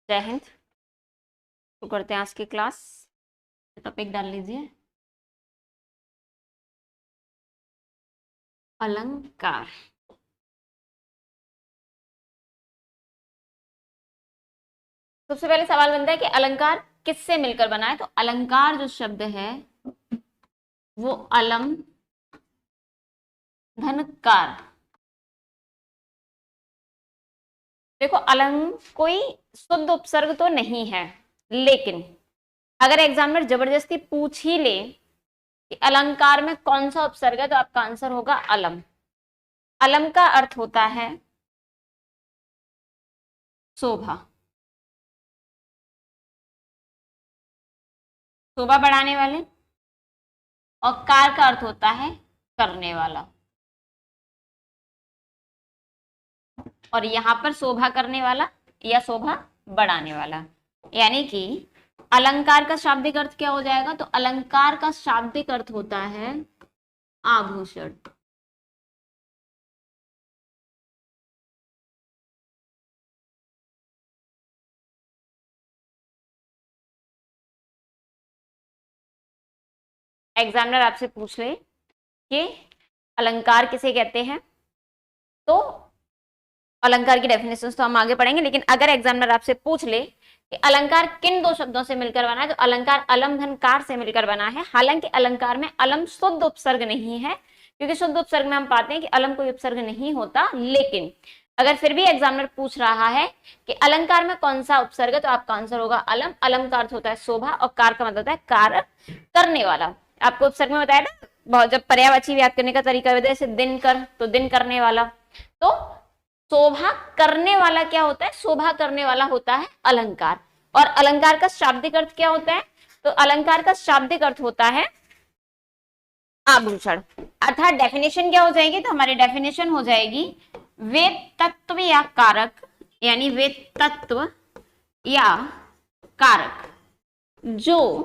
जय हिंद। शुरू करते हैं आज की क्लास। टॉपिक डाल लीजिए, अलंकार। सबसे पहले सवाल बनता है कि अलंकार किससे मिलकर बना है। तो अलंकार जो शब्द है वो अलम धनकार। देखो, अलंग कोई शुद्ध उपसर्ग तो नहीं है, लेकिन अगर एग्जामिनर जबरदस्ती पूछ ही ले कि अलंकार में कौन सा उपसर्ग है, तो आपका आंसर होगा अलम। अलम का अर्थ होता है शोभा, शोभा बढ़ाने वाले, और कार का अर्थ होता है करने वाला। और यहां पर शोभा करने वाला या शोभा बढ़ाने वाला, यानी कि अलंकार का शाब्दिक अर्थ क्या हो जाएगा। तो अलंकार का शाब्दिक अर्थ होता है आभूषण। एग्जामिनर आपसे पूछ ले कि अलंकार किसे कहते हैं, तो अलंकार की डेफिनेशन तो हम आगे पढ़ेंगे, लेकिन अगर एग्जामिनर आपसे पूछ ले कि अलंकार किन दो शब्दों से मिलकर बना है, तो अलंकार अलम धनकार से मिलकर बना है। हालांकि अलंकार में अलम शुद्ध उपसर्ग नहीं है, क्योंकि शुद्ध उपसर्ग में हम पाते हैं कि अलम कोई उपसर्ग नहीं होता। लेकिन अगर फिर भी एग्जामिनर पूछ रहा है कि अलंकार में कौन सा उपसर्ग है, तो आपका आंसर होगा अलम। अलम का अर्थ होता है शोभा, और कार का मतलब होता है कार्य करने वाला। आपको उपसर्ग में बताया ना, बहुत जब पर्यायवाची याद करने का तरीका, जैसे दिन कर, तो दिन करने वाला। तो शोभा करने वाला क्या होता है, शोभा करने वाला होता है अलंकार। और अलंकार का शाब्दिक अर्थ क्या होता है, तो अलंकार का शाब्दिक अर्थ होता है आभूषण। अर्थात डेफिनेशन क्या हो जाएगी, तो हमारी डेफिनेशन हो जाएगी वे तत्व या कारक, यानी वे तत्व या कारक जो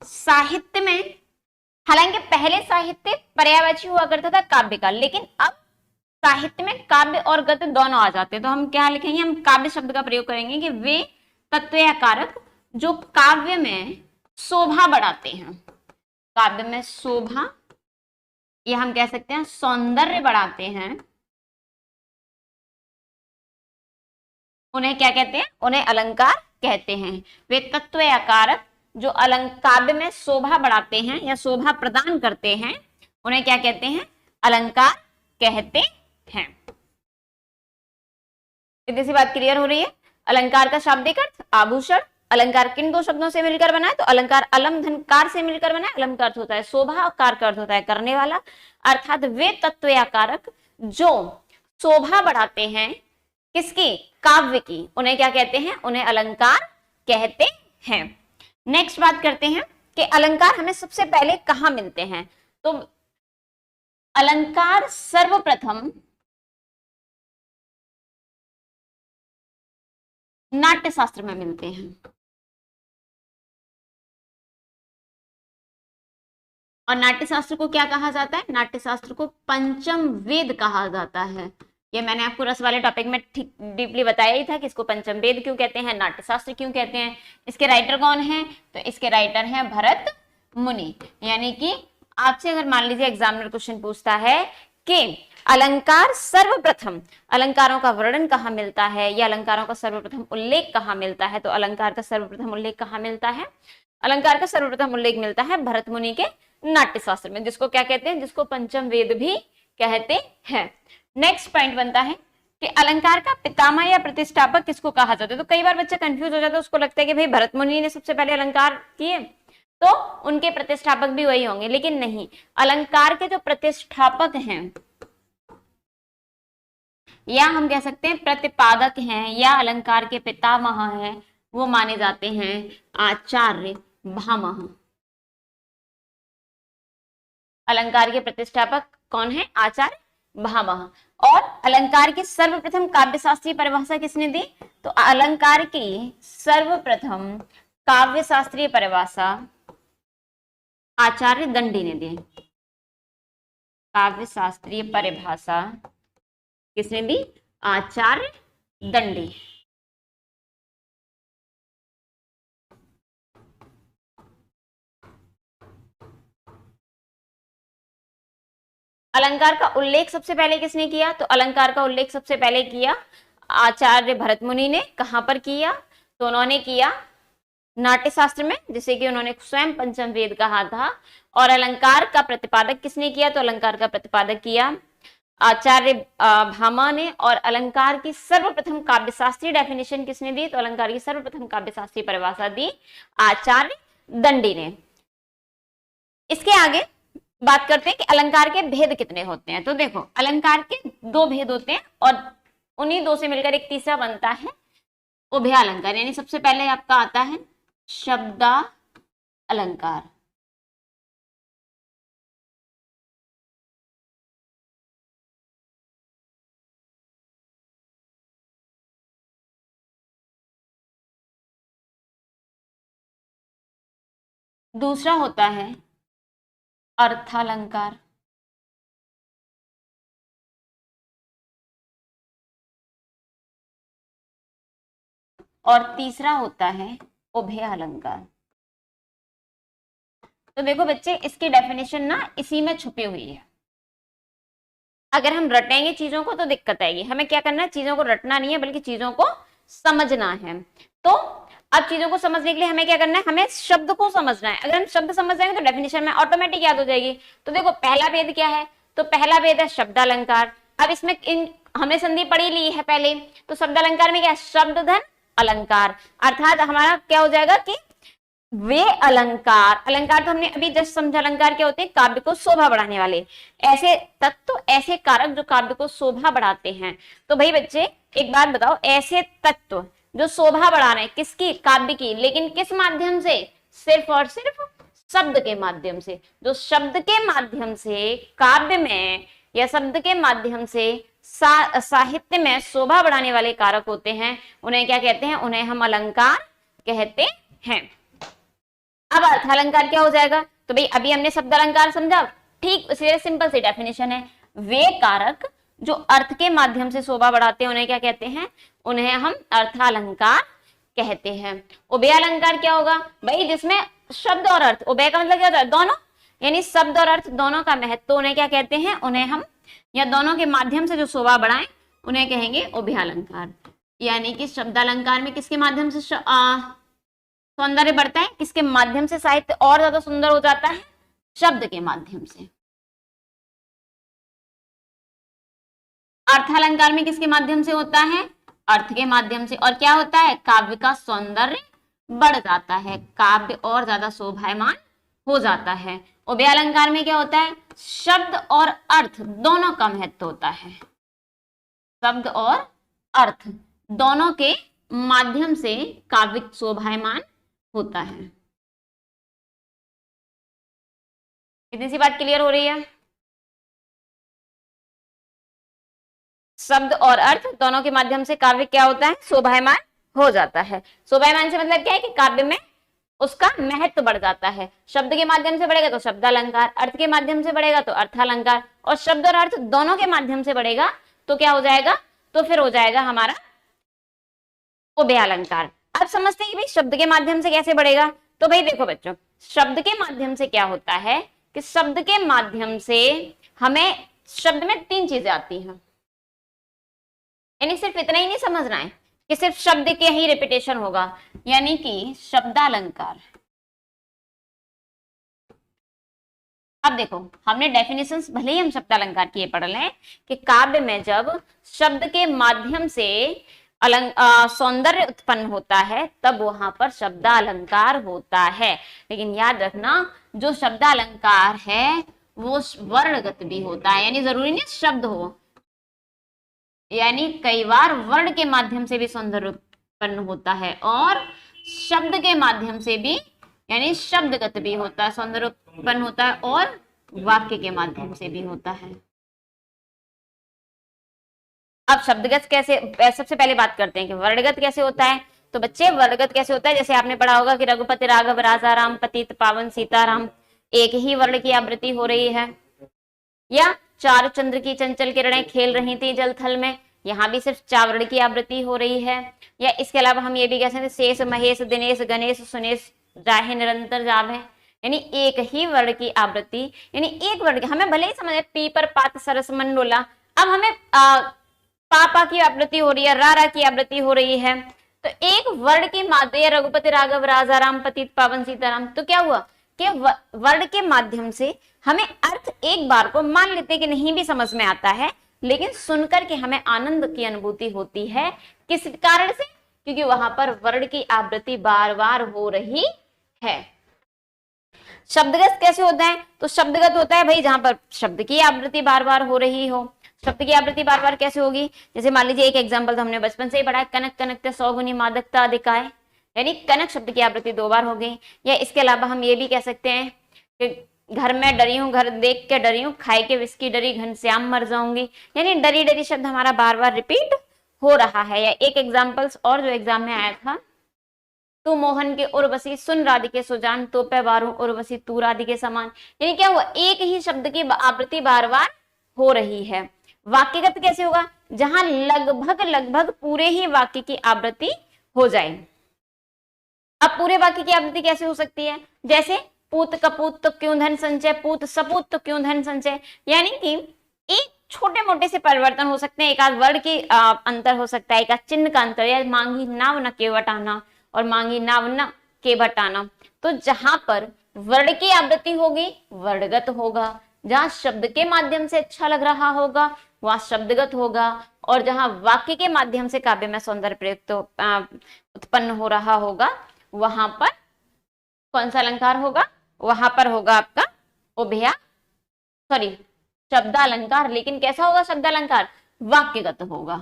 साहित्य में, हालांकि पहले साहित्य पर्यायवाची हुआ करता था काव्य का, लेकिन अब साहित्य में काव्य और गद्य दोनों आ जाते हैं। तो हम क्या लिखेंगे, हम काव्य शब्द का प्रयोग करेंगे कि वे तत्व या कारक जो काव्य में शोभा बढ़ाते हैं। काव्य में शोभा, या हम कह सकते हैं सौंदर्य बढ़ाते हैं, उन्हें क्या कहते हैं, उन्हें अलंकार कहते हैं। वे तत्व या कारक जो काव्य में शोभा बढ़ाते हैं या शोभा प्रदान करते हैं, उन्हें क्या कहते हैं, अलंकार कहते हैं। इतनी सी बात क्लियर हो रही है। अलंकार का शाब्दिक अर्थ आभूषण। अलंकार किन दो शब्दों से मिलकर बना है, तो अलंकार अलम धनकार से मिलकर बना है। अलम का अर्थ होता है शोभा, और कार का अर्थ होता है करने वाला। अर्थात वे तत्व या कारक जो शोभा बढ़ाते हैं किसकी, काव्य की, उन्हें क्या कहते हैं, उन्हें अलंकार कहते हैं। नेक्स्ट बात करते हैं कि अलंकार हमें सबसे पहले कहां मिलते हैं। तो अलंकार सर्वप्रथम नाट्य शास्त्र में मिलते हैं। और नाट्य शास्त्र को क्या कहा जाता है, नाट्य शास्त्र को पंचम वेद कहा जाता है। ये मैंने आपको रस वाले टॉपिक में ठीक डीपली बताया ही था कि इसको पंचम वेद क्यों कहते हैं, नाट्य शास्त्र क्यों कहते हैं। इसके राइटर कौन है, तो इसके राइटर हैं भरत मुनि। यानी कि आपसे अगर मान लीजिए एग्जामिनर क्वेश्चन पूछता है कि अलंकार सर्वप्रथम, अलंकारों का वर्णन कहाँ मिलता है, या अलंकारों का सर्वप्रथम उल्लेख कहाँ मिलता है, तो अलंकार का सर्वप्रथम उल्लेख कहाँ मिलता है, अलंकार का सर्वप्रथम उल्लेख मिलता है भरत मुनि के नाट्य शास्त्र में, जिसको क्या कहते हैं, जिसको पंचम वेद भी कहते हैं। नेक्स्ट पॉइंट बनता है कि अलंकार का पितामह या प्रतिष्ठापक किसको कहा जाता है। तो कई बार बच्चा कंफ्यूज हो जाता है, उसको लगता है कि भाई भरत मुनि ने सबसे पहले अलंकार किए, तो उनके प्रतिष्ठापक भी वही होंगे, लेकिन नहीं। अलंकार के जो प्रतिष्ठापक हैं, या हम कह सकते हैं प्रतिपादक हैं, या अलंकार के पितामह हैं, वो माने जाते हैं आचार्य भामह। अलंकार के प्रतिष्ठापक कौन है, आचार्य भामह। और अलंकार की सर्वप्रथम काव्य शास्त्रीय परिभाषा किसने दी, तो अलंकार की सर्वप्रथम काव्य शास्त्रीय परिभाषा आचार्य दंडी ने दी। काव्य शास्त्रीय परिभाषा किसने दी, आचार्य दंडी। अलंकार का उल्लेख सबसे पहले किसने किया? तो अलंकार का उल्लेख सबसे पहले किया आचार्य भरत मुनि ने। कहां पर किया? तो उन्होंने किया नाट्य शास्त्र में, जिसे कि उन्होंने स्वयं पंचम वेद कहा था। और अलंकार का प्रतिपादक किसने किया? तो अलंकार का प्रतिपादक किया आचार्य भामा ने। और अलंकार की सर्वप्रथम काव्यशास्त्रीय डेफिनेशन किसने दी? तो अलंकार की सर्वप्रथम काव्यशास्त्रीय परिभाषा दी आचार्य दंडी ने। इसके आगे बात करते हैं कि अलंकार के भेद कितने होते हैं। तो देखो, अलंकार के दो भेद होते हैं और उन्हीं दो से मिलकर एक तीसरा बनता है उभय अलंकार। यानी सबसे पहले आपका आता है शब्दा अलंकार। दूसरा होता है अर्थालंकार। और तीसरा होता है उभय अलंकार। तो देखो बच्चे, इसकी डेफिनेशन ना इसी में छुपी हुई है। अगर हम रटेंगे चीजों को तो दिक्कत आएगी। हमें क्या करना है? चीजों को रटना नहीं है, बल्कि चीजों को समझना है। तो अब चीजों को समझने के लिए हमें क्या करना है? हमें शब्द को समझना है। अगर हम शब्द समझ जाएंगे तो डेफिनेशन में ऑटोमेटिक याद हो जाएगी। तो देखो, पहला भेद क्या है? तो पहला भेद है शब्दालंकार। अब इसमें हमने संधि पढ़ी ली है पहले। तो शब्दालंकार में क्या है? शब्द धन अलंकार। अर्थात हमारा क्या हो जाएगा कि वे अलंकार, अलंकार तो हमने अभी जस्ट समझा। अलंकार क्या होते हैं? काव्य को शोभा बढ़ाने वाले ऐसे तत्व, ऐसे कारक जो काव्य को शोभा बढ़ाते हैं। तो भाई बच्चे, एक बात बताओ, ऐसे तत्व जो शोभा बढ़ा रहे हैं किसकी? काव्य की। लेकिन किस माध्यम से? सिर्फ और सिर्फ शब्द के माध्यम से। जो शब्द के माध्यम से काव्य में या शब्द के माध्यम से साहित्य में शोभा बढ़ाने वाले कारक होते हैं, उन्हें क्या कहते हैं? उन्हें हम अलंकार कहते हैं। अब अर्थालंकार क्या हो जाएगा? तो भाई अभी हमने शब्द अलंकार समझा, ठीक उसी सिंपल सी डेफिनेशन है। वे कारक जो अर्थ के माध्यम से शोभा बढ़ाते हैं, उन्हें क्या कहते हैं? उन्हें हम अर्थालंकार कहते हैं। उभय अलंकार क्या होगा? भाई जिसमें शब्द और अर्थ, उभय का मतलब क्या होता है? दोनों, यानी शब्द और अर्थ दोनों का महत्व, उन्हें क्या कहते हैं? उन्हें हम, या दोनों के माध्यम से जो शोभा बढ़ाएं, उन्हें कहेंगे उभय अलंकार। यानी कि शब्दालंकार में किसके माध्यम से सौंदर्य बढ़ता है? किसके माध्यम से साहित्य और ज्यादा सुंदर हो जाता है? शब्द के माध्यम से। अर्थालंकार में किसके माध्यम से होता है? अर्थ के माध्यम से। और क्या होता है? काव्य का सौंदर्य बढ़ जाता है, काव्य और ज्यादा शोभायमान हो जाता है। उभय अलंकार में क्या होता है? शब्द और अर्थ दोनों का महत्व होता है। शब्द और अर्थ दोनों के माध्यम से काव्य शोभायमान होता है। इतनी सी बात क्लियर हो रही है? शब्द और अर्थ दोनों के माध्यम से काव्य क्या होता है? शोभायमान हो जाता है। शोभायमान से मतलब क्या है? कि काव्य में उसका महत्व बढ़ जाता है। शब्द के माध्यम से बढ़ेगा तो शब्दालंकार, अर्थ के माध्यम से बढ़ेगा तो अर्थालंकार, और शब्द और अर्थ दोनों के माध्यम से बढ़ेगा तो क्या हो जाएगा? तो फिर हो जाएगा हमारा उभय अलंकार। अब समझते हैं कि भाई शब्द के माध्यम से कैसे बढ़ेगा। तो भाई देखो बच्चों, शब्द के माध्यम से क्या होता है कि शब्द के माध्यम से हमें शब्द में तीन चीजें आती हैं। यानी सिर्फ इतना ही नहीं समझना है कि सिर्फ शब्द के ही रिपीटेशन होगा, यानी कि शब्दालंकार। अब देखो, हमने डेफिनेशंस भले ही हम शब्दालंकार की पढ़ लें कि काव्य में जब शब्द के माध्यम से सौंदर्य उत्पन्न होता है तब वहां पर शब्दालंकार होता है। लेकिन याद रखना, जो शब्दालंकार है वो वर्णगत भी होता है, यानी जरूरी नहीं शब्द हो, यानी कई बार वर्ण के माध्यम से भी सौंदर्य उत्पन्न होता है और शब्द के माध्यम से भी, यानी शब्दगत भी होता है, सौंदर्य उत्पन्न होता है, और वाक्य के माध्यम से भी होता है। अब शब्दगत कैसे, सबसे पहले बात करते हैं कि वर्णगत कैसे होता है। तो बच्चे, वर्णगत कैसे होता है? जैसे आपने पढ़ा होगा कि रघुपति राघव राजा राम पतित पावन सीताराम, एक ही वर्ण की आवृत्ति हो रही है। या चार चंद्र की चंचल किरणें खेल रही थी जल थल में, यहाँ भी सिर्फ चावर्ण की आवृत्ति हो रही है। या इसके अलावा हम ये भी कह सकते हैं शेष महेश दिनेश गणेश सुनेश जाहे निरंतर जावे, यानी एक ही वर्ण की आवृत्ति, यानी एक वर्ण की, हमें भले ही समझ पीपर पात सरस मंडोला, अब हमें पापा की आवृत्ति हो रही है, रारा की आवृत्ति हो रही है, तो एक वर्ण के माध्यम, रघुपति राघव राजा राम पतित पावन सीताराम, तो क्या हुआ कि वर्ण के माध्यम से हमें अर्थ एक बार को मान लेते कि नहीं भी समझ में आता है, लेकिन सुनकर के हमें आनंद की अनुभूति होती है। किस कारण से? क्योंकि वहां पर वर्ण की आवृत्ति बार बार हो रही है। शब्दगत कैसे होता है? तो शब्दगत होता है भाई जहां पर शब्द की आवृत्ति बार बार हो रही हो। शब्द की आवृत्ति बार बार कैसे होगी? जैसे मान लीजिए एक एग्जांपल तो हमने बचपन से ही पढ़ा है, कनक कनकते 100 गुनी मादकता अधिकाय, यानी कनक शब्द की आवृत्ति 2 बार हो गई। या इसके अलावा हम ये भी कह सकते हैं कि घर में डरी हूं, घर देख के डरी हूं, खाई के विस्की डरी घनश्याम मर जाऊंगी, यानी डरी डरी शब्द हमारा बार बार रिपीट हो रहा है। या एक एग्जाम्पल्स और जो एग्जाम में आया था, तू मोहन के उर्वशी सुन राधिके सुजान, तो पे बारू उर्वशी तू राधिके समान, यानी क्या हुआ, एक ही शब्द की आवृत्ति बार बार हो रही है। वाक्यगत कैसे होगा? जहां लगभग लगभग पूरे ही वाक्य की आवृत्ति हो जाए। अब पूरे वाक्य की आवृत्ति कैसे हो सकती है? जैसे पूत कपूत तो क्यों धन संचय, पूत सपूत तो क्यों धन संचय, यानी कि एक छोटे मोटे से परिवर्तन हो सकते हैं, एक आध वर्ड के अंतर हो सकता है, एक आध चिन्ह का अंतर, या मांगी नाव न केवटाना और मांगी नाव न के बटाना। तो जहां पर वर्ण की आवृत्ति होगी वर्णगत होगा, जहां शब्द के माध्यम से अच्छा लग रहा होगा वहां शब्दगत होगा, और जहां वाक्य के माध्यम से काव्य में सौंदर्य प्रयुक्त उत्पन्न हो रहा होगा वहां पर कौन सा अलंकार होगा? वहां पर होगा आपका शब्दालंकार। लेकिन कैसा होगा शब्दालंकार? वाक्यगत होगा।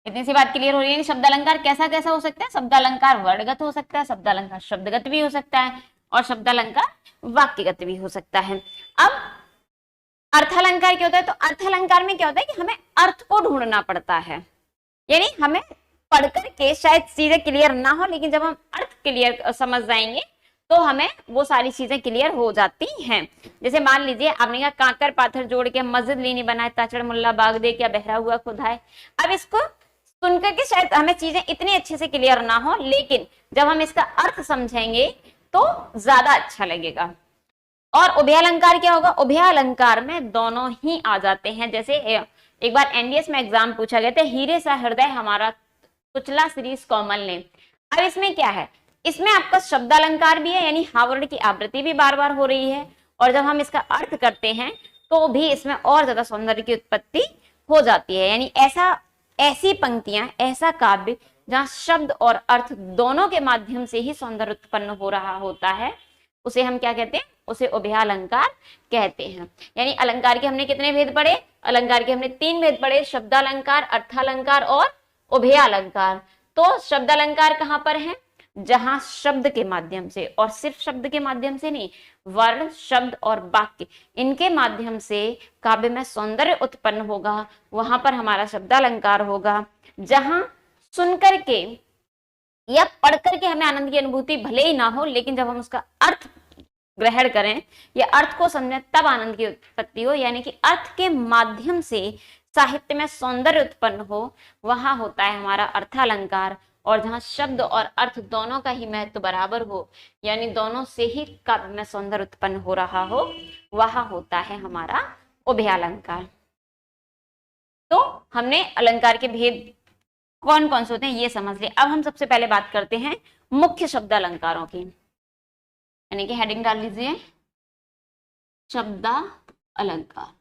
इतनी सी बात क्लियर हो रही है? शब्दालंकार कैसा कैसा हो सकता है? शब्दालंकार वर्णगत हो सकता है, शब्दालंकार शब्दगत भी हो सकता है, और शब्दालंकार वाक्यगत भी हो सकता है। अब अर्थालंकार क्या होता है? तो अर्थालंकार में क्या होता है कि हमें अर्थ को ढूंढना पड़ता है, यानी हमें पढ़ करके शायद चीजें क्लियर ना हो, लेकिन जब हम अर्थ क्लियर समझ जाएंगे तो हमें वो सारी चीजें क्लियर हो जाती हैं। जैसे मान लीजिए आपने कहा कांकर पाथर जोड़ के मस्जिद लीनी बनाए, ताचड़ मुल्ला बाग दे क्या बहरा हुआ खुदाए। अब इसको सुनकर के शायद हमें चीजें इतनी अच्छे से क्लियर ना हो, लेकिन जब हम इसका अर्थ समझेंगे तो ज्यादा अच्छा लगेगा। और उभयालंकार क्या होगा? उभयालंकार में दोनों ही आ जाते हैं। जैसे एक बार एनडीएस में एग्जाम पूछा गया था, हीरे सा हृदय हमारा कुचला श्रीस कोमल ने। अब इसमें क्या है? इसमें आपका शब्दालंकार भी है, यानी हा वर्ण की आवृत्ति भी बार बार हो रही है, और जब हम इसका अर्थ करते हैं तो भी इसमें और ज्यादा सौंदर्य की उत्पत्ति हो जाती है। यानी ऐसी पंक्तियां, ऐसा काव्य जहां शब्द और अर्थ दोनों के माध्यम से ही सौंदर्य उत्पन्न हो रहा होता है, उसे हम क्या कहते हैं? उसे उभयालंकार कहते हैं। यानी अलंकार के हमने कितने भेद पढ़े? अलंकार के हमने 3 भेद पढ़े, शब्दालंकार, अर्थालंकार और उभयालंकार। तो शब्दालंकार कहां पर है? जहां शब्द के माध्यम से, और सिर्फ शब्द के माध्यम से नहीं, वर्ण, शब्द और वाक्य, इनके माध्यम से काव्य में सौंदर्य उत्पन्न होगा, वहां पर हमारा शब्दालंकार होगा। जहां सुनकर के या पढ़ करके हमें आनंद की अनुभूति भले ही ना हो, लेकिन जब हम उसका अर्थ ग्रहण करें या अर्थ को समझें तब आनंद की उत्पत्ति हो, यानी कि अर्थ के माध्यम से साहित्य में सौंदर्य उत्पन्न हो, वहां होता है हमारा अर्थालंकार। और जहां शब्द और अर्थ दोनों का ही महत्व बराबर हो, यानी दोनों से ही काव्य में सौंदर्य उत्पन्न हो रहा हो, वहां होता है हमारा उभयालंकार। तो हमने अलंकार के भेद कौन कौन से होते हैं ये समझ लिया। अब हम सबसे पहले बात करते हैं मुख्य शब्दालंकारों की, यानी कि हेडिंग डाल लीजिए शब्दालंकार।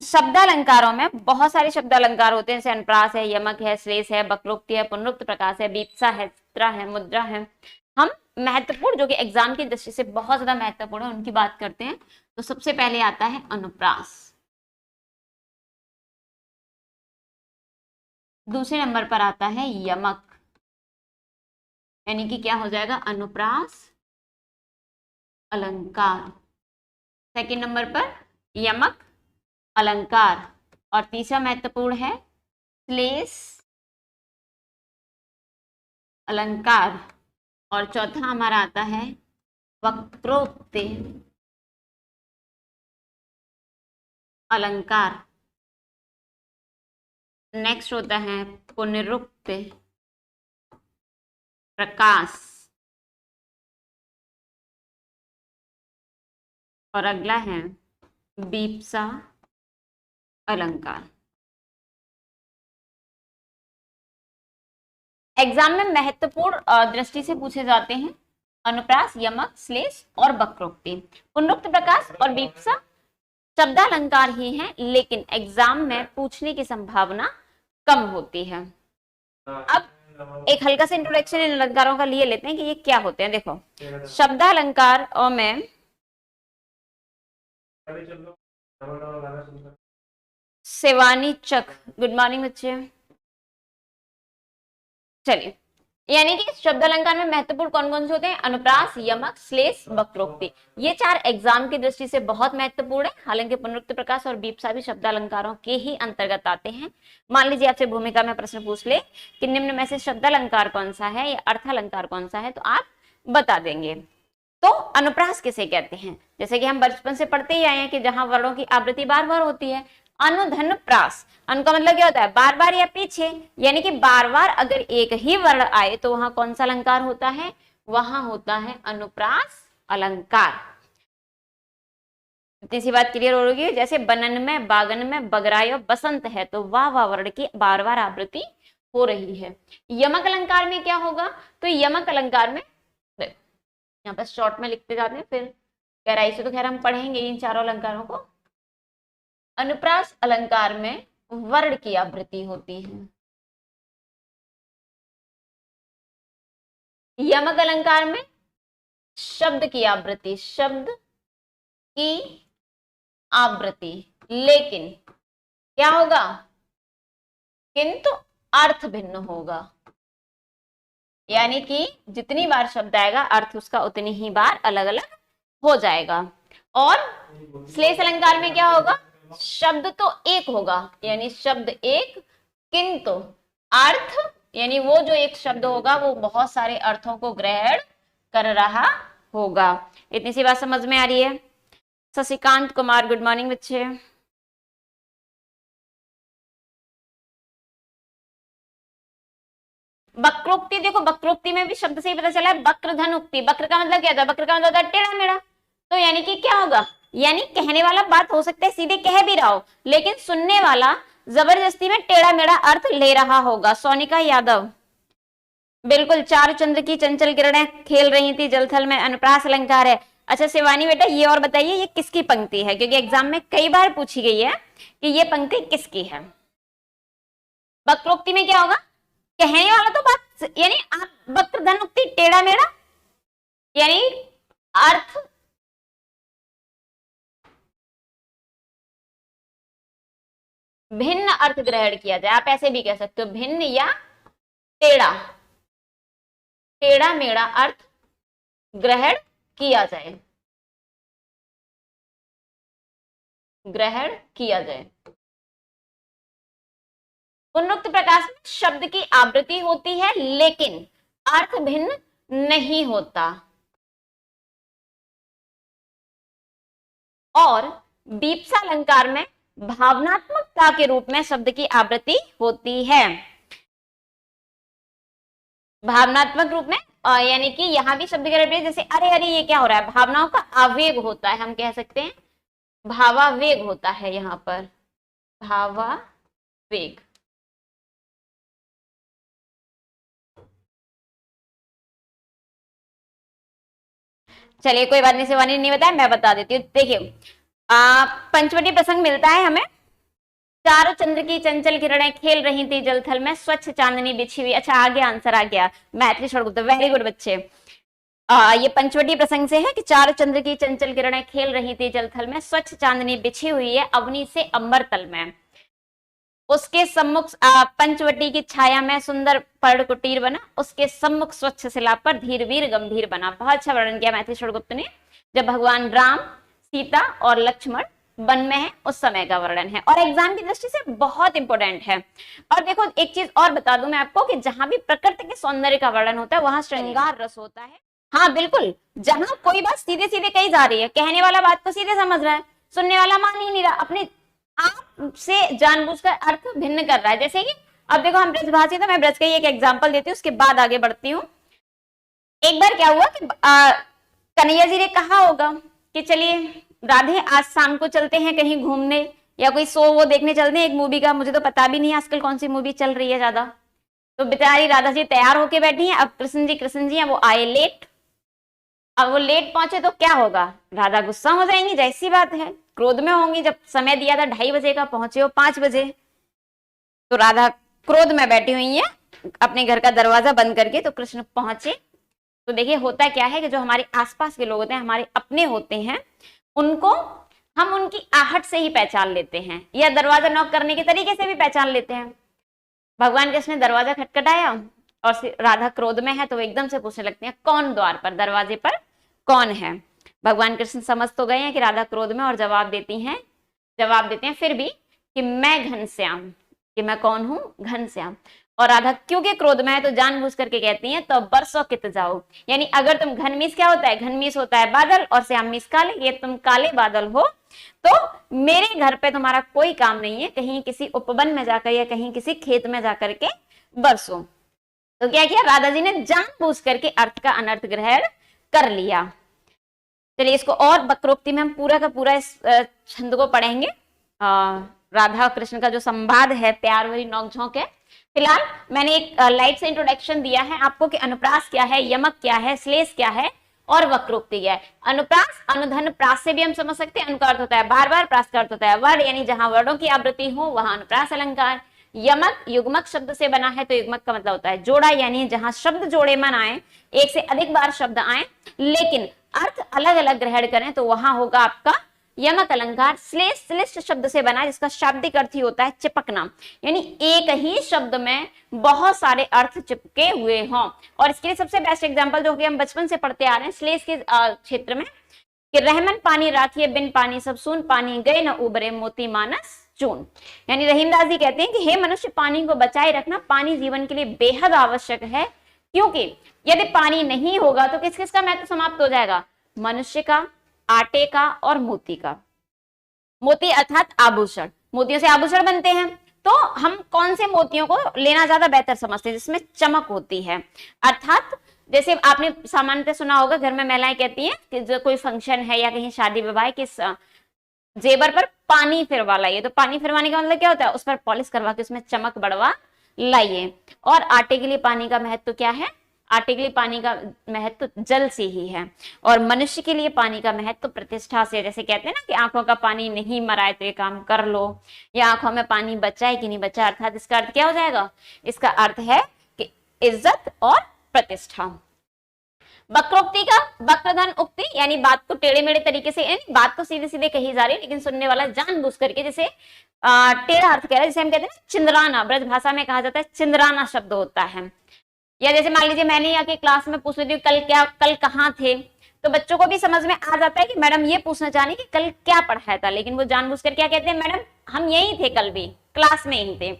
शब्दालंकारों में बहुत सारे शब्दालंकार होते हैं, जैसे अनुप्रास है, यमक है, श्लेष है, वक्रोक्ति है, पुनरुक्त प्रकाश है, बीप्सा है, चित्रा है, मुद्रा है। हम महत्वपूर्ण जो कि एग्जाम की दृष्टि से बहुत ज्यादा महत्वपूर्ण है उनकी बात करते हैं। तो सबसे पहले आता है अनुप्रास, दूसरे नंबर पर आता है यमक, यानी कि क्या हो जाएगा? अनुप्रास अलंकार। सेकंड नंबर पर यमक अलंकार, और तीसरा महत्वपूर्ण है श्लेष अलंकार, और चौथा हमारा आता है वक्रोक्ति अलंकार। नेक्स्ट होता है पुनरुक्त प्रकाश, और अगला है बीप्सा अलंकार। एग्जाम में महत्वपूर्ण दृष्टि से पूछे जाते हैं अनुप्रास, यमक, श्लेष और वक्रोक्ति। पुनरुक्त प्रकाश और बीप्सा शब्दालंकार ही हैं, लेकिन एग्जाम में पूछने की संभावना कम होती है। अब एक हल्का सा इंट्रोडक्शन इन अलंकारों का लिए लेते हैं कि ये क्या होते हैं। देखो, शब्दालंकार और में शिवानी चक, गुड मॉर्निंग बच्चे। चलिए, यानी कि शब्द अलंकार में महत्वपूर्ण कौन कौन से होते हैं? अनुप्रास, यमक, श्लेष, वक्रोक्ति। ये चार एग्जाम की दृष्टि से बहुत महत्वपूर्ण है। हालांकि पुनरुक्त प्रकाश और बीप्सा भी शब्द अलंकारों के ही अंतर्गत आते हैं। मान लीजिए आपसे भूमिका में प्रश्न पूछ ले कि निम्न में से शब्द अलंकार कौन सा है या अर्थ अलंकार कौन सा है, तो आप बता देंगे। तो अनुप्रास किसे कहते हैं? जैसे कि हम बचपन से पढ़ते ही आए हैं कि जहां वर्णों की आवृत्ति बार बार होती है। अनुधन प्रास, अनु का मतलब क्या होता है? बार बार या पीछे, यानी कि बार बार अगर एक ही वर्ण आए तो वहां कौन सा अलंकार होता है? वहां होता है अनुप्रास अलंकार। इतनी सी बात क्लियर होगी। जैसे बनन में, बागन में, बगराय और बसंत है तो वाह वाह वर्ण की बार बार आवृत्ति हो रही है। यमक अलंकार में क्या होगा? तो यमक अलंकार में यहाँ पर शॉर्ट में लिखते जाते हैं, फिर गहराई से तो खैर हम पढ़ेंगे इन चारों अलंकारों को। अनुप्रास अलंकार में वर्ण की आवृत्ति होती है। यमक अलंकार में शब्द की आवृत्ति, शब्द की आवृत्ति, लेकिन क्या होगा? किंतु अर्थ भिन्न होगा। यानी कि जितनी बार शब्द आएगा अर्थ उसका उतनी ही बार अलग अलग हो जाएगा। और श्लेष अलंकार में क्या होगा? शब्द तो एक होगा, यानी शब्द एक, किंतु अर्थ, यानी वो जो एक शब्द होगा वो बहुत सारे अर्थों को ग्रहण कर रहा होगा। इतनी सी बात समझ में आ रही है? शशिकांत कुमार, गुड मॉर्निंग बच्चे। वक्रोक्ति, देखो वक्रोक्ति में भी शब्द से ही पता चला है वक्र धन उक्ति। वक्र का मतलब क्या था? वक्र का मतलब होता है टेढ़ा मेढ़ा। तो यानी कि क्या होगा? यानी कहने वाला बात हो सकता है सीधे कह भी रहा हो, लेकिन सुनने वाला जबरदस्ती में टेढ़ा मेढ़ा अर्थ ले रहा होगा। सोनिका यादव, बिल्कुल। चारु चंद्र की चंचल किरणें खेल रही थी जलथल में, अनुप्रास अलंकार है। अच्छा शिवानी बेटा, ये और बताइए ये किसकी पंक्ति है? क्योंकि एग्जाम में कई बार पूछी गई है कि ये पंक्ति किसकी है। वक्रोक्ति में क्या होगा? कहने वाला तो बात, यानी आप वक्र धन उक्ति टेढ़ा मेढ़ा, यानी अर्थ भिन्न अर्थ ग्रहण किया जाए। आप ऐसे भी कह सकते हो भिन्न या टेढ़ा, टेढ़ा मेढ़ा अर्थ ग्रहण किया जाए, ग्रहण किया जाए। पुनरुक्त प्रकाश में शब्द की आवृत्ति होती है लेकिन अर्थ भिन्न नहीं होता। और बीप्सा अलंकार में भावनात्मकता के रूप में शब्द की आवृत्ति होती है। भावनात्मक रूप में, यानी कि यहां भी शब्द की आवृत्ति, जैसे अरे अरे ये क्या हो रहा है? भावनाओं का आवेग होता है, हम कह सकते हैं भावावेग होता है। यहां पर भावावेग। चलिए कोई बात नहीं, शिवानी नहीं बताया, मैं बता देती हूँ। देखिए पंचवटी प्रसंग मिलता है हमें। चारु चंद्र की चंचल किरणें खेल रही थी जलथल में, स्वच्छ चांदनी बिछी हुई। अच्छा आ गया आंसर, आ गया मैथिली षडगुप्त, वेरी गुड बच्चे। ये पंचवटी प्रसंग से है कि चारु चंद्र की चंचल किरणें खेल रही थी जलथल में, स्वच्छ चांदनी बिछी हुई है अवनी से अंबर तल में। उसके सम्मुख पंचवटी की छाया में सुंदर पर्ण कुटीर बना, उसके सम्मुख स्वच्छ शिला पर धीरवीर गंभीर बना। बहुत अच्छा वर्णन किया मैथिली षडगुप्त ने। जब भगवान राम, सीता और लक्ष्मण वन में है उस समय का वर्णन है, और एग्जाम की दृष्टि से बहुत इंपॉर्टेंट है। और देखो एक चीज और बता दूं मैं आपको कि जहां भी प्रकृति के सौंदर्य का वर्णन होता है वहां श्रृंगार रस होता है। हाँ बिल्कुल, जहां कोई बात सीधे सीधे कही जा रही है, कहने वाला बात को सीधे समझ रहा है, सुनने वाला मान ही नहीं रहा, अपने आपसे जानबूझकर अर्थ भिन्न कर रहा है। जैसे कि अब देखो हम ब्रजभाषी, तो मैं ब्रज का ही एक एग्जांपल देती हूँ, उसके बाद आगे बढ़ती हूँ। एक बार क्या हुआ कि कन्हैया जी ने कहा होगा कि चलिए राधे आज शाम को चलते हैं कहीं घूमने, या कोई शो वो देखने चलते हैं एक मूवी का, मुझे तो पता भी नहीं आजकल कौन सी मूवी चल रही है ज्यादा। तो बेचारी राधा जी तैयार होके बैठी हैं, अब कृष्ण जी हैं वो आए लेट। अब वो लेट पहुंचे तो क्या होगा, राधा गुस्सा हो जाएंगी, जैसी बात है, क्रोध में होंगी। जब समय दिया था 2:30 बजे का, पहुंचे हो 5 बजे, तो राधा क्रोध में बैठी हुई है अपने घर का दरवाजा बंद करके। तो कृष्ण पहुंचे, तो देखिए होता क्या है कि जो हमारे आसपास के लोग होते हैं, हमारे अपने होते हैं, उनको हम उनकी आहट से ही पहचान लेते हैं, या दरवाजा नॉक करने के तरीके से भी पहचान लेते हैं। भगवान कृष्ण ने दरवाजा खटखटाया और राधा क्रोध में है, तो वो एकदम से पूछने लगते हैं कौन द्वार पर, दरवाजे पर कौन है। भगवान कृष्ण समझ तो गए हैं कि राधा क्रोध में, और जवाब देते हैं फिर भी कि मैं घनश्याम, कि मैं कौन हूं, घनश्याम। और राधा क्योंकि क्रोध में है तो जानबूझ करके कहती हैं तो बरसों कित जाओ, यानी अगर तुम घनमीस, क्या होता है घनमीस, होता है बादल, और श्यामीस काले, ये तुम काले बादल हो, तो मेरे घर पे तुम्हारा कोई काम नहीं है, कहीं किसी उपवन में जाकर या कहीं किसी खेत में जाकर के बरसो। तो क्या किया, राधा जी ने जानबूझ करके अर्थ का अनर्थ ग्रहण कर लिया। चलिए इसको और वक्रोक्ति में हम पूरा का पूरा इस छंद को पढ़ेंगे। राधा और कृष्ण का जो संवाद है, प्यार भरी नोकझोंक है। फिलहाल मैंने एक लाइट से इंट्रोडक्शन दिया है आपको कि अनुप्रास क्या है, यमक क्या है, श्लेष क्या है और वक्रोक्ति क्या है। अनुप्रास, अनुधन प्रास से भी हम समझ सकते हैं, अनुका अर्थ होता है बार बार, प्रास का अर्थ होता है वर्ण, यानी जहां वर्णों की आवृत्ति हो वहां अनुप्रास अलंकार। यमक युग्मक शब्द से बना है, तो युग्मक का मतलब होता है जोड़ा, यानी जहां शब्द जोड़े मन आए, एक से अधिक बार शब्द आए लेकिन अर्थ अलग अलग ग्रहण करें, तो वहां होगा आपका यमक अलंकार। श्लेष, श्लिष्ट शब्द से बना, जिसका शाब्दिक अर्थ ही होता है चिपकना, यानी एक ही शब्द में बहुत सारे अर्थ चिपके हुए हों। और इसके लिए सबसे बेस्ट एग्जांपल जो कि हम बचपन से पढ़ते आ रहे हैं श्लेष के क्षेत्र में, कि रहमन पानी राखिए बिन पानी सब सून, पानी गए न उबरे मोती मानस चून। यानी रहीमदास जी कहते हैं कि हे मनुष्य, पानी को बचाए रखना, पानी जीवन के लिए बेहद आवश्यक है, क्योंकि यदि पानी नहीं होगा तो किस किस का महत्व समाप्त हो जाएगा, मनुष्य का, आटे का और मोती का। मोती अर्थात आभूषण, मोतियों से आभूषण बनते हैं, तो हम कौन से मोतियों को लेना ज्यादा बेहतर समझते हैं, जिसमें चमक होती है। अर्थात जैसे आपने सामान्यतः सुना होगा, घर में महिलाएं कहती हैं कि जो कोई फंक्शन है या कहीं शादी विवाह के जेवर पर पानी फिरवा लाइए, तो पानी फिरवाने का मतलब क्या होता है, उस पर पॉलिश करवा के उसमें चमक बढ़वा लाइए। और आटे के लिए पानी का महत्व क्या है, आटे के लिए पानी का महत्व जल से ही है, और मनुष्य के लिए पानी का महत्व प्रतिष्ठा से। जैसे कहते हैं ना कि आंखों का पानी नहीं मराए तो ये काम कर लो, या आंखों में पानी बचाए कि नहीं बचा, अर्थात इसका अर्थ क्या हो जाएगा, इसका अर्थ है कि इज्जत और प्रतिष्ठा। वक्रोक्ति का वक्रधन उक्ति, यानी बात को टेढ़े मेढ़े तरीके से, यानी बात तो सीधे सीधे कही जा रही है लेकिन सुनने वाला जानबूझ करके जैसे टेढ़ा अर्थ कह रहा है, जैसे हम कहते हैं ना चिंदराना, ब्रज भाषा में कहा जाता है चिंदराना शब्द होता है। या जैसे मान लीजिए मैंने आके क्लास में पूछ लेती हूँ कल कहाँ थे, तो बच्चों को भी समझ में आ जाता है कि मैडम ये पूछना चाह रही कि कल क्या पढ़ाया था, लेकिन वो जानबूझकर क्या कहते हैं, मैडम हम यही थे, कल भी क्लास में ही थे।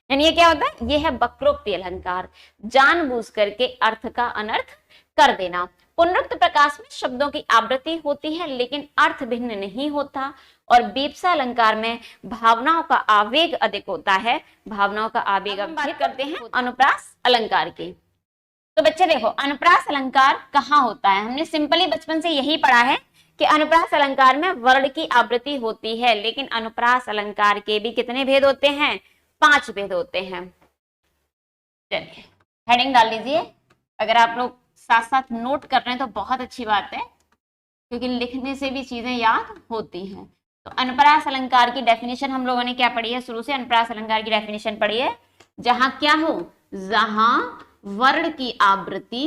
यानी ये क्या होता है, ये है वक्रोक्ति अलंकार, जानबूझ करके अर्थ का अनर्थ कर देना। पुनरुक्त प्रकाश में शब्दों की आवृत्ति होती है लेकिन अर्थ भिन्न नहीं होता, और बीप्सा अलंकार में भावनाओं का आवेग अधिक होता है, भावनाओं का आवेग अधिक करते हैं अनुप्रास अलंकार की। तो बच्चे देखो अनुप्रास अलंकार कहाँ होता है, हमने सिंपली बचपन से यही पढ़ा है कि अनुप्रास अलंकार में वर्ण की आवृत्ति होती है, लेकिन अनुप्रास अलंकार के भी कितने भेद होते हैं, 5 भेद होते हैं। चलिए हेडिंग डाल लीजिए, अगर आप लोग साथ साथ नोट कर रहे हैं तो बहुत अच्छी बात है, क्योंकि लिखने से भी चीजें याद होती हैं। तो अनुप्रास अलंकार की डेफिनेशन हम लोगों ने क्या पढ़ी है, शुरू से अनुप्रास अलंकार की डेफिनेशन पढ़ी है, जहां क्या हो, जहां वर्ण की आवृत्ति,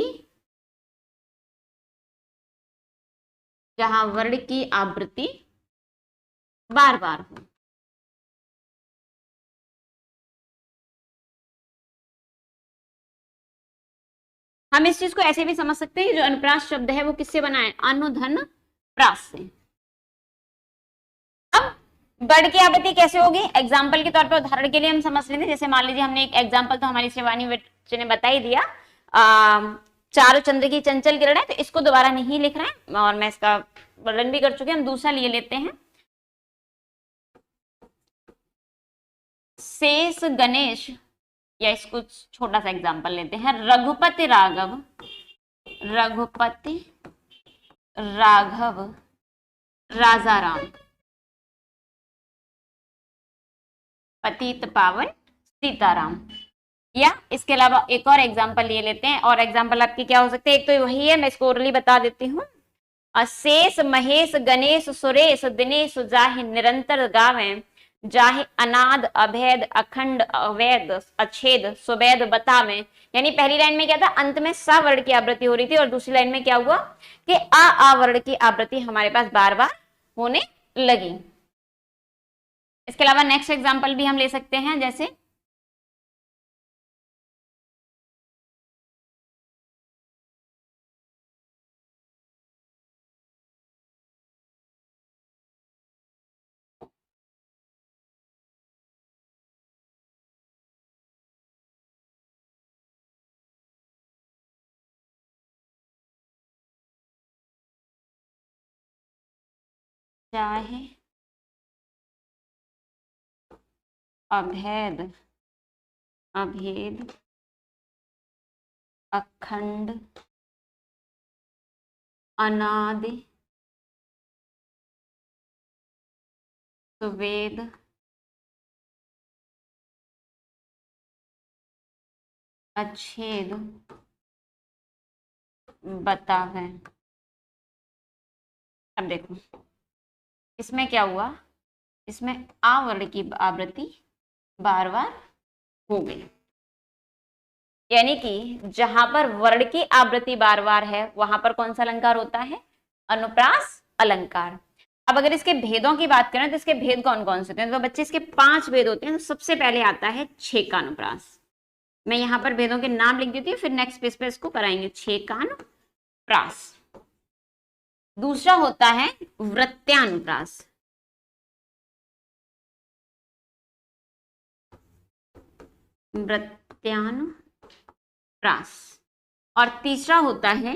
जहां वर्ण की आवृत्ति बार बार हो। हम इस चीज को ऐसे भी समझ सकते हैं, जो अनुप्रास शब्द है वो किससे बना है, अनुधन प्रास से। अब वर्ण की आवृत्ति कैसे होगी, एग्जाम्पल के तौर पर उदाहरण के लिए हम समझ लेते हैं। जैसे मान लीजिए हमने एक एग्जाम्पल तो हमारी शिवानी बच्चे ने बता ही दिया, चारों चंद्र की चंचल किरण है, तो इसको दोबारा नहीं लिख रहे हैं और मैं इसका वर्णन भी कर चुके हैं, हम दूसरा लिए लेते हैं। शेष गणेश, या इसको छोटा सा एग्जांपल लेते हैं, रघुपति राघव, रघुपति राघव राजा राम, पतित पावन सीताराम। या इसके अलावा एक और एग्जांपल ये लेते हैं, और एग्जांपल आपके क्या हो सकते हैं, एक तो वही है, मैं इसको ओरली बता देती हूँ। शेष महेश गणेश सुरेश दिनेश जाहि निरंतर गावें, जाहि अनाद अभेद अखंड अवैध अछेद सुवेद बतावें। यानी पहली लाइन में क्या था, अंत में सा वर्ण की आवृत्ति हो रही थी, और दूसरी लाइन में क्या हुआ कि आ वर्ण की आवृत्ति हमारे पास बार बार होने लगी। इसके अलावा नेक्स्ट एग्जांपल भी हम ले सकते हैं, जैसे चाहे अभेद अभेद अखंड अनादि सुवेद अच्छेद बतावे। अब देखो इसमें क्या हुआ, इसमें आ वर्ण की आवृत्ति बार बार हो गई, यानी कि जहां पर वर्ण की आवृत्ति बार बार है वहां पर कौन सा अलंकार होता है, अनुप्रास अलंकार। अब अगर इसके भेदों की बात करें तो इसके भेद कौन कौन से होते हैं, तो बच्चे इसके 5 भेद होते हैं। तो सबसे पहले आता है छेकानुप्रास। मैं यहाँ पर भेदों के नाम लिख देती हूँ, फिर नेक्स्ट पेज पे इसको कराएंगे। छेकानुप्रास। दूसरा होता है वृत्त्यानुप्रास, वृत्त्यानुप्रास। और तीसरा होता है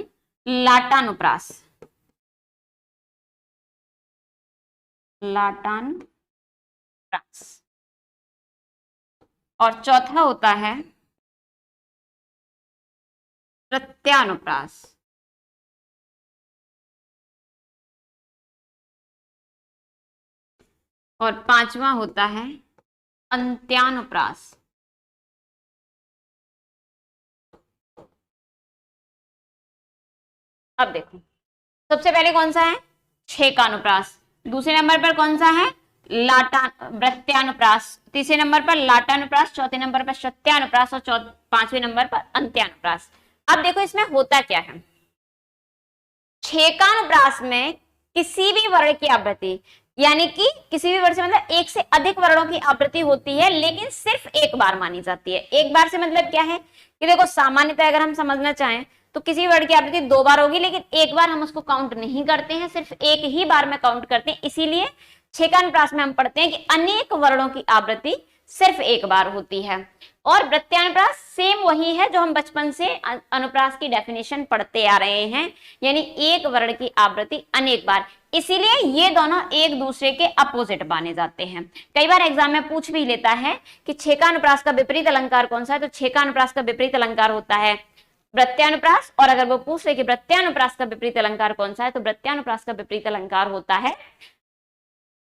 लाटानुप्रास, लाटानुप्रास। और चौथा होता है प्रत्यानुप्रास। और पांचवा होता है अंत्यानुप्रास। अब देखो सबसे पहले कौन सा है, छेकानुप्रास। दूसरे नंबर पर कौन सा है, वृत्त्यानुप्रास। तीसरे नंबर पर लाटानुप्रास, चौथे नंबर पर सत्यानुप्रास, और पांचवें नंबर पर अंत्यानुप्रास। अब देखो इसमें होता क्या है, छेकानुप्रास में किसी भी वर्ण की आवृत्ति, यानी कि किसी भी वर्ण से मतलब एक से अधिक वर्णों की आवृत्ति होती है, लेकिन सिर्फ एक बार मानी जाती है। एक बार से मतलब क्या है कि देखो सामान्यतः अगर हम समझना चाहें तो किसी वर्ण की आवृत्ति 2 बार होगी, लेकिन एक बार हम उसको काउंट नहीं करते हैं, सिर्फ एक ही बार में काउंट करते हैं। इसीलिए छेकानुप्रास में हम पढ़ते हैं कि अनेक वर्णों की आवृत्ति सिर्फ एक बार होती है। और वृत्त्यानुप्रास सेम वही है जो हम बचपन से अनुप्रास की डेफिनेशन पढ़ते आ रहे हैं, यानी एक वर्ण की आवृत्ति अनेक बार। इसीलिए ये दोनों एक दूसरे के अपोजिट माने जाते हैं। कई बार एग्जाम में पूछ भी लेता है कि छेकानुप्रास का विपरीत अलंकार कौन सा है, तो छेकानुप्रास का विपरीत अलंकार होता है वृत्त्यानुप्रास। और अगर वो पूछ ले कि वृत्त्यानुप्रास का विपरीत अलंकार कौन सा है, तो वृत्त्यानुप्रास का विपरीत अलंकार होता है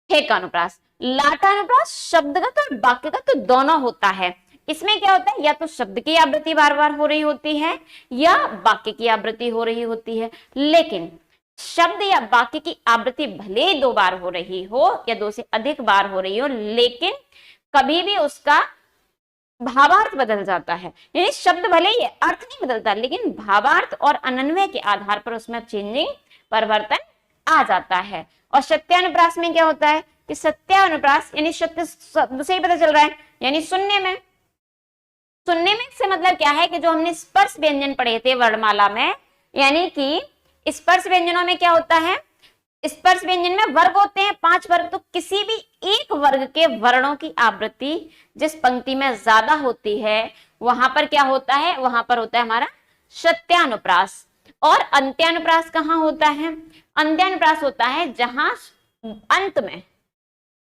छेकानुप्रास। लाटानुप्रास शब्दगत और वाक्यगत तो दोनों होता है। इसमें क्या होता है, या तो शब्द की आवृत्ति बार बार हो रही होती है या वाक्य की आवृत्ति हो रही होती है। लेकिन शब्द या वाक्य की आवृत्ति भले ही 2 बार हो रही हो या 2 से अधिक बार हो रही हो, लेकिन कभी भी उसका भावार्थ बदल जाता है। यानी शब्द भले ही अर्थ नहीं बदलता, लेकिन भावार्थ और अनन्वय के आधार पर उसमें चेंजिंग परिवर्तन आ जाता है। और सत्यानुप्रास में क्या होता है कि सत्यानुप्रास यानी सत्य शब्द से ही पता चल रहा है, यानी सुनने में से मतलब क्या है कि जो हमने स्पर्श व्यंजन पढ़े थे वर्णमाला में, यानी कि स्पर्श व्यंजनों में क्या होता है, स्पर्श व्यंजन में वर्ग होते हैं 5 वर्ग। तो किसी भी एक वर्ग के वर्णों की आवृत्ति जिस पंक्ति में ज्यादा होती है वहां पर क्या होता है, वहां पर होता है हमारा सत्यानुप्रास। और अंत्यानुप्रास कहाँ होता है, अंत्यानुप्रास होता है जहां अंत में,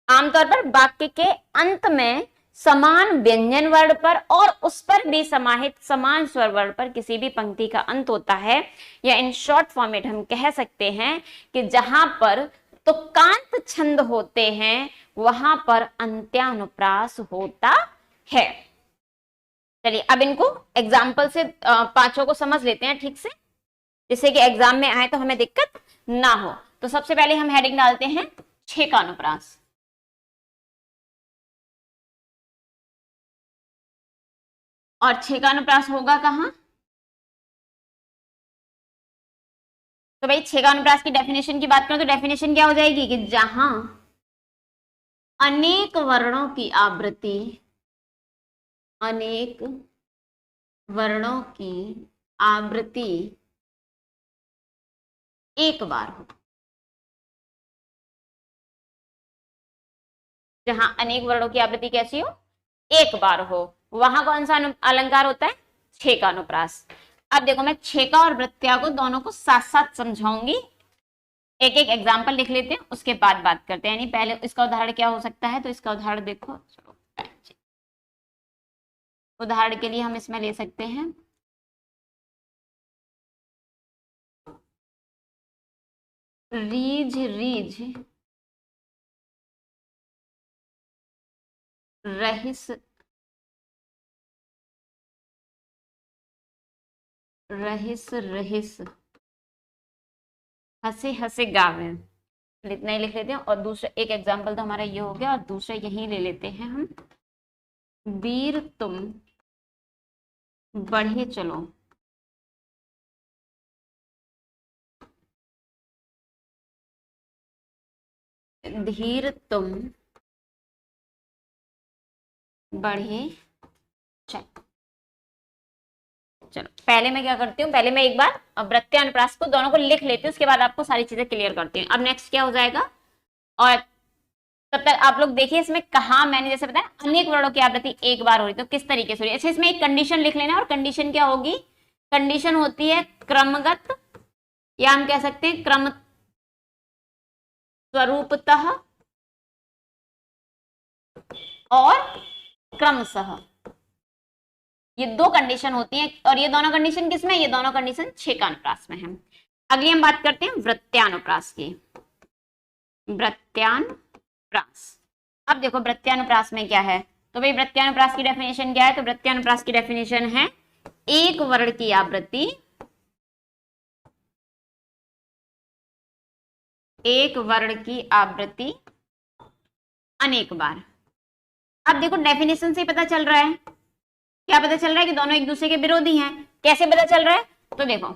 आमतौर पर वाक्य के अंत में समान व्यंजन वर्ण पर और उस पर भी समाहित समान स्वर वर्ण पर किसी भी पंक्ति का अंत होता है, या इन शॉर्ट फॉर्मेट हम कह सकते हैं कि जहां पर तुकांत छंद होते हैं वहां पर अंत्यानुप्रास होता है। चलिए अब इनको एग्जाम्पल से पांचों को समझ लेते हैं ठीक से, जिससे कि एग्जाम में आए तो हमें दिक्कत ना हो। तो सबसे पहले हम हेडिंग डालते हैं छह का अनुप्रास। और छह का अनुप्रास होगा कहां? तो भाई छह का अनुप्रास की डेफिनेशन की बात करें तो डेफिनेशन क्या हो जाएगी कि जहां अनेक वर्णों की आवृत्ति, अनेक वर्णों की आवृत्ति एक बार हो, जहां अनेक वर्णों की आवृत्ति कैसी हो? एक बार हो, वहां कौन सा अलंकार होता है? छह का अनुप्रास। अब देखो मैं छह का और वृत्त्या को दोनों को साथ साथ समझाऊंगी, एक एक एग्जाम्पल लिख लेते हैं उसके बाद बात करते हैं। यानी पहले इसका उदाहरण क्या हो सकता है, तो इसका उदाहरण देखो, उदाहरण के लिए हम इसमें ले सकते हैं रीझ रीझ रहिस रहिस रहिस हंसे हंसे गावे, इतना ही लिख लेते हैं। और दूसरा एक एग्जाम्पल तो हमारा ये हो गया, और दूसरा यही ले लेते हैं हम, वीर तुम बढ़े चलो, धीर तुम बढ़े चलो। चलो पहले मैं क्या करती हूँ, पहले मैं एक बार वृत्त्या अनुप्रास को दोनों को लिख लेती हूँ, उसके बाद आपको सारी चीजें क्लियर करती हूँ। अब नेक्स्ट क्या हो जाएगा, और तब तक आप लोग देखिए इसमें कहा मैंने जैसे बताया अनेक वर्णों की आवृत्ति एक बार हो रही, तो किस तरीके से हो रही है। अच्छा इसमें एक कंडीशन लिख लेना, और कंडीशन क्या होगी, कंडीशन होती है क्रमगत, या हम कह सकते हैं क्रम स्वरूपतः और क्रमशः, ये दो कंडीशन होती हैं। और ये दोनों कंडीशन किसमें, ये दोनों कंडीशन छह का अनुप्रास में है। अगली हम बात करते हैं वृत्त्यानुप्रास की। वृत्त्यानुप्रास, अब देखो वृत्त्यानुप्रास में क्या है, तो भाई वृत्त्यानुप्रास की डेफिनेशन क्या है, तो वृत्त्यानुप्रास की डेफिनेशन है एक वर्ण की आवृत्ति, एक वर्ण की आवृत्ति अनेक बार। अब देखो डेफिनेशन से पता चल रहा है, क्या पता चल रहा है कि दोनों एक दूसरे के विरोधी हैं। कैसे पता चल रहा है, तो देखो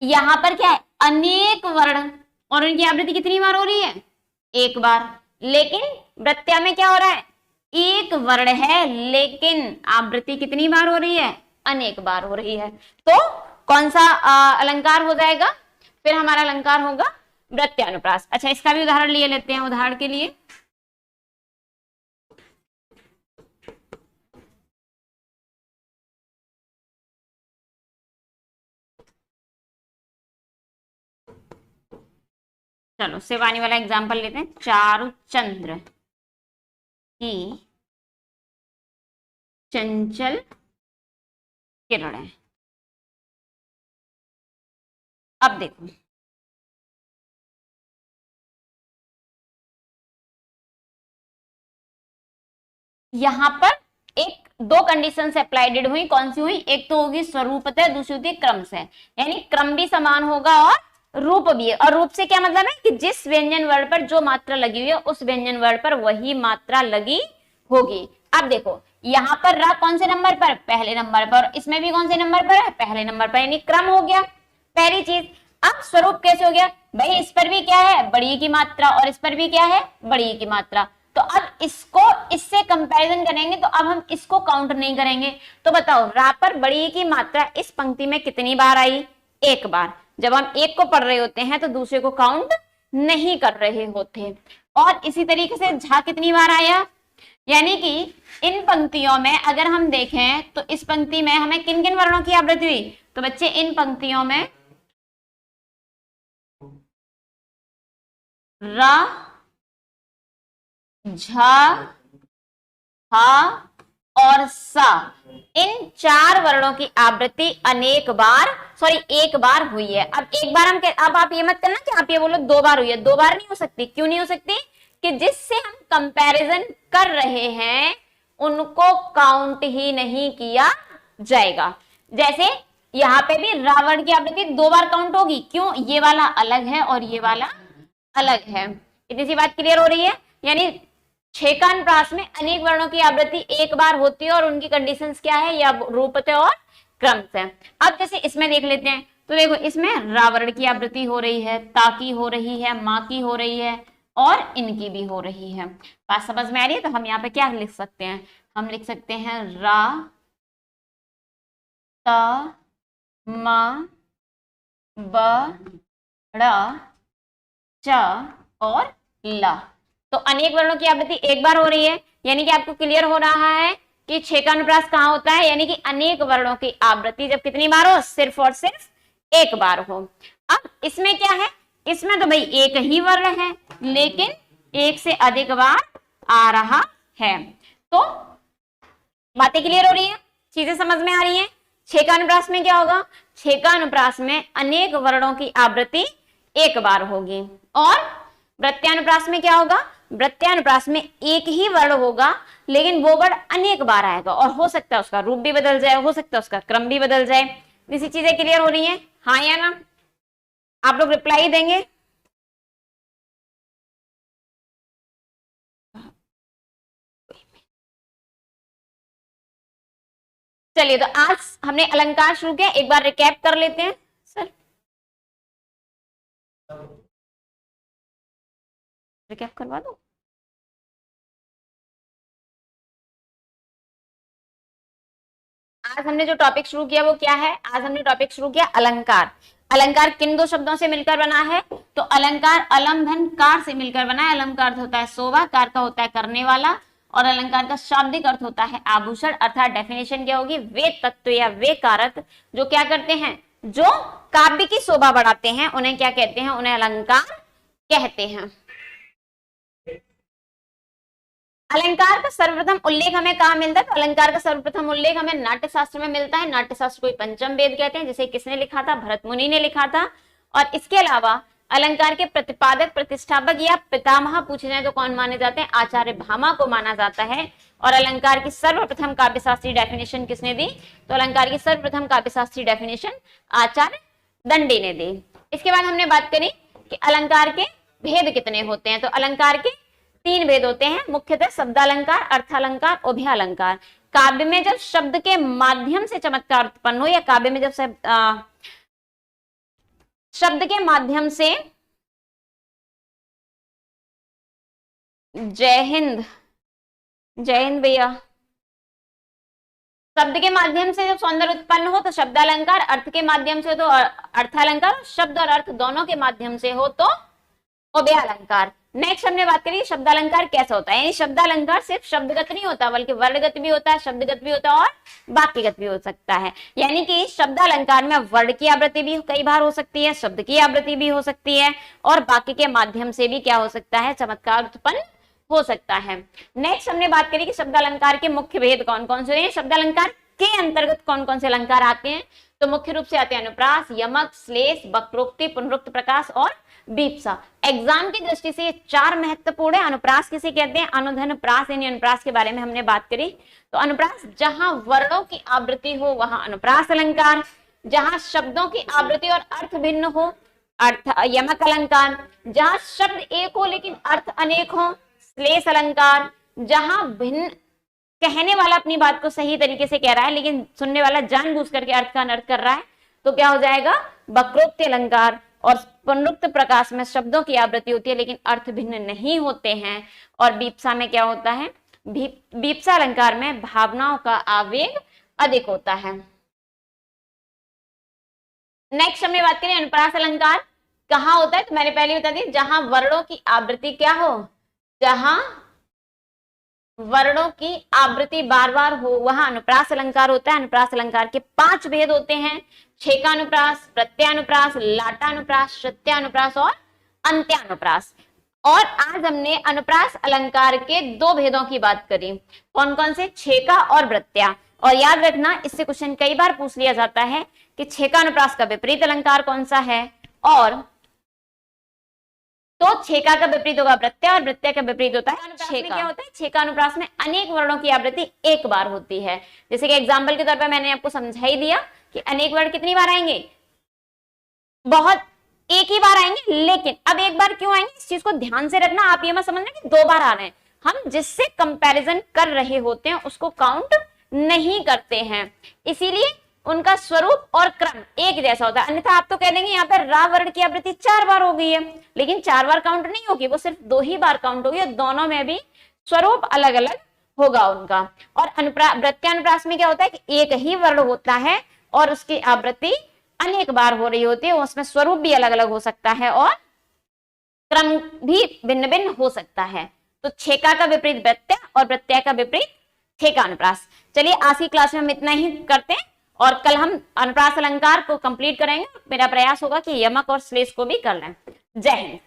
यहां पर क्या है, अनेक वर्ण और उनकी आवृत्ति कितनी बार हो रही है, एक बार। लेकिन वृत्त्या में क्या हो रहा है, एक वर्ण है लेकिन आवृत्ति कितनी बार हो रही है, अनेक बार हो रही है। तो कौन सा अलंकार हो जाएगा, फिर हमारा अलंकार होगा वृत्त्यानुप्रास। अच्छा इसका भी उदाहरण लिए लेते हैं, उदाहरण के लिए चलो शिवानी वाला एग्जाम्पल लेते हैं, चारुचंद्र की चंचल किरणें। अब देखो यहां पर एक दो कंडीशन से अप्लाइडेड हुई, कौन सी हुई, एक तो होगी स्वरूपतः, दूसरी होती है क्रम से, यानी क्रम भी समान होगा और रूप भी है। और रूप से क्या मतलब है कि जिस व्यंजन वर्ण पर जो मात्रा लगी हुई है उस व्यंजन वर्ण पर वही मात्रा लगी होगी। अब देखो यहां पर रा कौन से नंबर पर, पहले नंबर पर, इसमें भी कौन से नंबर पर है, पहले नंबर पर, यानी क्रम हो गया पहली चीज। अब स्वरूप कैसे हो गया, भाई इस पर भी क्या है, बड़ी की मात्रा, और इस पर भी क्या है, बड़ी की मात्रा। तो अब इसको इससे कंपैरिजन करेंगे तो अब हम इसको काउंट नहीं करेंगे। तो बताओ रा पर बड़ी की मात्रा इस पंक्ति में कितनी बार आई, एक बार। जब हम एक को पढ़ रहे होते हैं तो दूसरे को काउंट नहीं कर रहे होते। और इसी तरीके से झा कितनी बार आया, यानी कि इन पंक्तियों में अगर हम देखें तो इस पंक्ति में हमें किन किन वर्णों की आवृत्ति हुई, तो बच्चे इन पंक्तियों में रा, झा, ह और सा, इन 4 वर्णों की आवृत्ति एक बार हुई है। अब एक बार अब आप ये मत करना कि आप ये बोलो 2 बार हुई है, 2 बार नहीं हो सकती। क्यों नहीं हो सकती? कि जिससे हम कंपैरिजन कर रहे हैं उनको काउंट ही नहीं किया जाएगा। जैसे यहाँ पे भी रावण की आवृत्ति 2 बार काउंट होगी। क्यों? ये वाला अलग है और ये वाला अलग है। इतनी सी बात क्लियर हो रही है? यानी छेकानुप्रास में अनेक वर्णों की आवृत्ति एक बार होती है और उनकी कंडीशंस क्या है? या रूपते और क्रम से। अब जैसे इसमें देख लेते हैं, तो देखो इसमें रावण की आवृत्ति हो रही है, ता की हो रही है, माँ की हो रही है और इनकी भी हो रही है। बात समझ में आ रही है? तो हम यहाँ पे क्या लिख सकते हैं? हम लिख सकते हैं रा ता मा ब ड़ च और ला। तो अनेक वर्णों की आवृत्ति एक बार हो रही है, यानी कि आपको क्लियर हो रहा है कि छेकानुप्रास कहाँ होता है, यानी कि अनेक वर्णों की आवृत्ति जब कितनी बार हो? सिर्फ और सिर्फ एक बार हो। अब इसमें क्या है? इसमें तो भाई एक ही वर्ण है, लेकिन एक से अधिक बार आ रहा है। तो बातें क्लियर हो रही है? चीजें समझ में आ रही है? छेकानुप्रास में क्या होगा? छेकानुप्रास में अनेक वर्णों की आवृत्ति एक बार होगी। और वृत्त्यानुप्रास में क्या होगा? वृत्त्यानुप्रास में एक ही वर्ण होगा, लेकिन वो वर्ण अनेक बार आएगा और हो सकता है उसका रूप भी बदल जाए, हो सकता है उसका क्रम भी बदल जाए। इसी चीजें क्लियर हो रही हैं? हाँ या ना? आप लोग रिप्लाई देंगे? चलिए, तो आज हमने अलंकार शुरू किया, एक बार रिकैप कर लेते हैं। सर रिकैप करवा दो। आज हमने जो टॉपिक शुरू किया वो क्या है? आज हमने टॉपिक शुरू किया अलंकार। अलंकार किन 2 शब्दों से मिलकर बना है? तो अलंकार अलम धन कार से मिलकर बना है। अलम का अर्थ होता है शोभा, कार का होता है करने वाला, और अलंकार का शाब्दिक अर्थ होता है आभूषण। अर्थात डेफिनेशन क्या होगी? वे तत्व या वे कारक जो क्या करते हैं? जो काव्य की शोभा बढ़ाते हैं, उन्हें क्या कहते हैं? उन्हें अलंकार कहते हैं। अलंकार का सर्वप्रथम उल्लेख हमें कहाँ मिलता है? तो अलंकार का सर्वप्रथम उल्लेख हमें नाट्य शास्त्र में मिलता है। नाट्य शास्त्र को पंचम वेद कहते हैं, जिसे किसने लिखा था? भरत मुनि ने लिखा था। और इसके अलावा अलंकार के प्रतिपादक, प्रतिष्ठापक या पितामह पूछे जाए तो कौन माने जाते हैं? आचार्य भामा को माना जाता है। और अलंकार की सर्वप्रथम काव्यशास्त्रीय डेफिनेशन किसने दी? तो अलंकार की सर्वप्रथम काव्यशास्त्रीय डेफिनेशन आचार्य दंडी ने दी। इसके बाद हमने बात करी कि अलंकार के भेद कितने होते हैं। तो अलंकार के 3 भेद होते हैं मुख्यतः: शब्दालंकार, अर्थालंकार, उभयालंकार। काव्य में जब शब्द के माध्यम से चमत्कार उत्पन्न हो, या काव्य में जब शब्द के माध्यम से, जय हिंद भैया, शब्द के माध्यम से जब सौंदर्य उत्पन्न हो तो शब्दालंकार, अर्थ के माध्यम से हो तो अर्थालंकार, शब्द और अर्थ दोनों के माध्यम से हो तो उभयालंकार। नेक्स्ट हमने बात करी शब्दालंकार कैसा होता है। यानी शब्दालंकार सिर्फ शब्दगत नहीं होता, बल्कि वर्णगत भी होता है, शब्दगत भी होता है और वाक्यगत भी हो सकता है। यानी कि शब्दालंकार में वर्ण की आवृत्ति भी कई बार हो सकती है, शब्द की आवृत्ति भी हो सकती है, और वाक्य के माध्यम से भी क्या हो सकता है? चमत्कार उत्पन्न हो सकता है। नेक्स्ट हमने बात करी कि शब्दालंकार के मुख्य भेद कौन कौन से हैं। शब्दालंकार के अंतर्गत कौन कौन से अलंकार आते हैं? तो मुख्य रूप से आते हैं अनुप्रास, यमक, श्लेष, वक्रोक्ति, पुनरुक्त प्रकाश और बीप्सा। एग्जाम की दृष्टि से ये 4 महत्वपूर्ण है। अनुप्रास किसे कहते हैं? अनुधन प्रास, यानी अनुप्रास के बारे में हमने बात करी। तो अनुप्रास जहां वर्णों की आवृत्ति हो वहां अनुप्रास अलंकार, जहां शब्दों की आवृत्ति और अर्थ भिन्न हो अर्थ यमक अलंकार, जहां शब्द एक हो लेकिन अर्थ अनेक हो श्लेष अलंकार, जहां भिन्न कहने वाला अपनी बात को सही तरीके से कह रहा है लेकिन सुनने वाला जानबूझ करके अर्थ का अनर्थ कर रहा है तो क्या हो जाएगा? वक्रोक्ति अलंकार। और पुनरुक्त प्रकाश में शब्दों की आवृत्ति होती है लेकिन अर्थ भिन्न नहीं होते हैं। और बीप्सा में क्या होता है? बीप्सा अलंकार में भावनाओं का आवेग अधिक होता है। नेक्स्ट हमने बात करी अनुप्रास अलंकार कहाँ होता है। तो मैंने पहले बता दी जहां वर्णों की आवृत्ति क्या हो, जहां वर्णों की आवृत्ति बार बार हो वहां अनुप्रास अलंकार होता है। अनुप्रास अलंकार के 5 भेद होते हैं: छेकानुप्रास, प्रत्यानुप्रास, लाटानुप्रास, श्रुत्यानुप्रास और अंत्यानुप्रास। और आज हमने अनुप्रास अलंकार के दो भेदों की बात करी, कौन कौन से, छेका और वृत्त्या। और याद रखना, इससे क्वेश्चन कई बार पूछ लिया जाता है कि छेका अनुप्रास का विपरीत अलंकार कौन सा है, और तो छेका का विपरीत होगा वृत्त्या और वृत्त्या का विपरीत होता है छेका। क्या होता है, छेका अनुप्रास में अनेक वर्णों की आवृत्ति एक बार होती है। जैसे कि एग्जाम्पल के तौर पर मैंने आपको समझा ही दिया कि अनेक वर्ण कितनी बार आएंगे, बहुत एक ही बार आएंगे, लेकिन अब एक बार क्यों आएंगे इस चीज को ध्यान से रखना। आप ये मत समझना कि 2 बार आ रहे हैं, हम जिससे कंपैरिजन कर रहे होते हैं उसको काउंट नहीं करते हैं, इसीलिए उनका स्वरूप और क्रम एक जैसा होता है। अन्यथा आप तो कह देंगे यहाँ पे रा वर्ण की आवृत्ति 4 बार हो गई है, लेकिन 4 बार काउंट नहीं होगी, वो सिर्फ 2 ही बार काउंट होगी, दोनों में भी स्वरूप अलग अलग होगा उनका। और वृत्त्यानुप्रास में क्या होता है कि एक ही वर्ण होता है और उसकी आवृत्ति अनेक बार हो रही होती है, उसमें स्वरूप भी अलग अलग हो सकता है और क्रम भी भिन्न भिन्न हो सकता है। तो छेका का विपरीत वृत्त्या और वृत्त्या का विपरीत छेका अनुप्रास। चलिए आज की क्लास में हम इतना ही करते हैं और कल हम अनुप्रास अलंकार को कंप्लीट करेंगे। मेरा प्रयास होगा कि यमक और श्लेष को भी कर लें। जय हिंद।